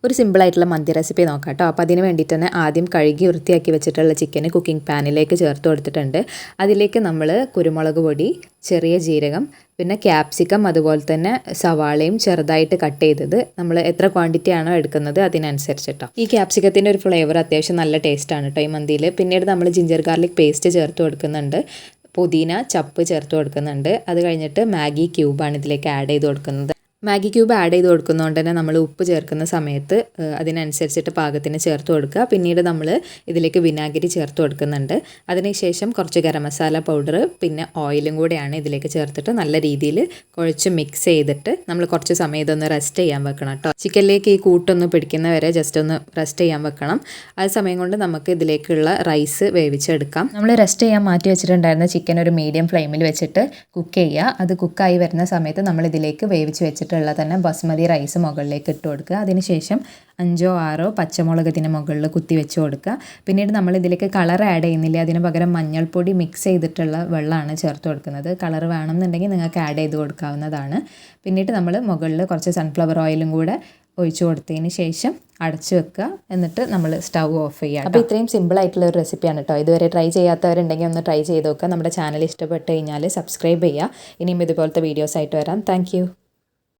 ഒരു സിമ്പിളായിട്ടുള്ള മന്തി റെസിപ്പി നോക്കാം കേട്ടോ. അപ്പോൾ അതിന് വേണ്ടിയിട്ട് തന്നെ ആദ്യം കഴുകി വൃത്തിയാക്കി വെച്ചിട്ടുള്ള ചിക്കന് കുക്കിംഗ് പാനിലേക്ക് ചേർത്ത് കൊടുത്തിട്ടുണ്ട്. അതിലേക്ക് നമ്മൾ കുരുമുളക് പൊടി, ചെറിയ ജീരകം, പിന്നെ ക്യാപ്സിക്കം, അതുപോലെ തന്നെ സവാളയും ചെറുതായിട്ട് കട്ട് ചെയ്തത് നമ്മൾ എത്ര ക്വാണ്ടിറ്റി ആണോ എടുക്കുന്നത് അതിനനുസരിച്ചിട്ടോ. ഈ ക്യാപ്സിക്കത്തിൻ്റെ ഒരു ഫ്ലേവർ അത്യാവശ്യം നല്ല ടേസ്റ്റാണ് കേട്ടോ ഈ മന്തിയിൽ. പിന്നീട് നമ്മൾ ജിഞ്ചർ ഗാർലിക് പേസ്റ്റ് ചേർത്ത് കൊടുക്കുന്നുണ്ട്. പുതിന ചപ്പ് ചേർത്ത് കൊടുക്കുന്നുണ്ട്. അത് കഴിഞ്ഞിട്ട് മാഗി ക്യൂബാണ് ഇതിലേക്ക് ആഡ് ചെയ്ത് കൊടുക്കുന്നത്. മാഗി ക്യൂബ് ആഡ് ചെയ്ത് കൊടുക്കുന്നതുകൊണ്ട് തന്നെ നമ്മൾ ഉപ്പ് ചേർക്കുന്ന സമയത്ത് അതിനനുസരിച്ചിട്ട് പാകത്തിന് ചേർത്ത് കൊടുക്കുക. പിന്നീട് നമ്മൾ ഇതിലേക്ക് വിനാഗിരി ചേർത്ത് കൊടുക്കുന്നുണ്ട്. അതിനുശേഷം കുറച്ച് ഗരം മസാല പൗഡർ പിന്നെ ഓയിലും കൂടെയാണ് ഇതിലേക്ക് ചേർത്തിട്ട് നല്ല രീതിയിൽ കുഴച്ച് മിക്സ് ചെയ്തിട്ട് നമ്മൾ കുറച്ച് സമയം ഇതൊന്ന് റെസ്റ്റ് ചെയ്യാൻ വെക്കണം കേട്ടോ. ചിക്കനിലേക്ക് ഈ കൂട്ടൊന്ന് പിടിക്കുന്ന വരെ ജസ്റ്റ് ഒന്ന് റെസ്റ്റ് ചെയ്യാൻ വെക്കണം. ആ സമയം കൊണ്ട് നമുക്ക് ഇതിലേക്കുള്ള റൈസ് വേവിച്ചെടുക്കാം. നമ്മൾ റെസ്റ്റ് ചെയ്യാൻ മാറ്റി വെച്ചിട്ടുണ്ടായിരുന്ന ചിക്കൻ ഒരു മീഡിയം ഫ്ലെയിമിൽ വെച്ചിട്ട് കുക്ക് ചെയ്യുക. അത് കുക്കായി വരുന്ന സമയത്ത് നമ്മൾ ഇതിലേക്ക് വേവിച്ച് വെച്ചിട്ടുള്ള തന്നെ ബസ്മതി റൈസ് മുകളിലേക്ക് ഇട്ട് കൊടുക്കുക. അതിനുശേഷം 5-6 പച്ചമുളക് ഇതിന് മുകളിൽ കുത്തി വെച്ച് കൊടുക്കുക. പിന്നീട് നമ്മൾ ഇതിലേക്ക് കളർ ആഡ് ചെയ്യുന്നില്ല, അതിന് പകരം മഞ്ഞൾപ്പൊടി മിക്സ് ചെയ്തിട്ടുള്ള വെള്ളമാണ് ചേർത്ത് കൊടുക്കുന്നത്. കളർ വേണമെന്നുണ്ടെങ്കിൽ നിങ്ങൾക്ക് ആഡ് ചെയ്ത് കൊടുക്കാവുന്നതാണ്. പിന്നീട് നമ്മൾ മുകളിൽ കുറച്ച് സൺഫ്ലവർ ഓയിലും കൂടെ ഒഴിച്ചു കൊടുത്തതിന് ശേഷം അടച്ചു വെക്കുക. എന്നിട്ട് നമ്മൾ സ്റ്റൗ ഓഫ് ചെയ്യുക. അപ്പോൾ ഇത്രയും സിമ്പിളായിട്ടുള്ള ഒരു റെസിപ്പിയാണ് കേട്ടോ. ഇതുവരെ ട്രൈ ചെയ്യാത്തവരുണ്ടെങ്കിൽ ഒന്ന് ട്രൈ ചെയ്ത് നോക്കുക. നമ്മുടെ ചാനൽ ഇഷ്ടപ്പെട്ട് കഴിഞ്ഞാൽ സബ്സ്ക്രൈബ് ചെയ്യുക. ഇനിയും ഇതുപോലത്തെ വീഡിയോസ് ആയിട്ട് വരാം. താങ്ക്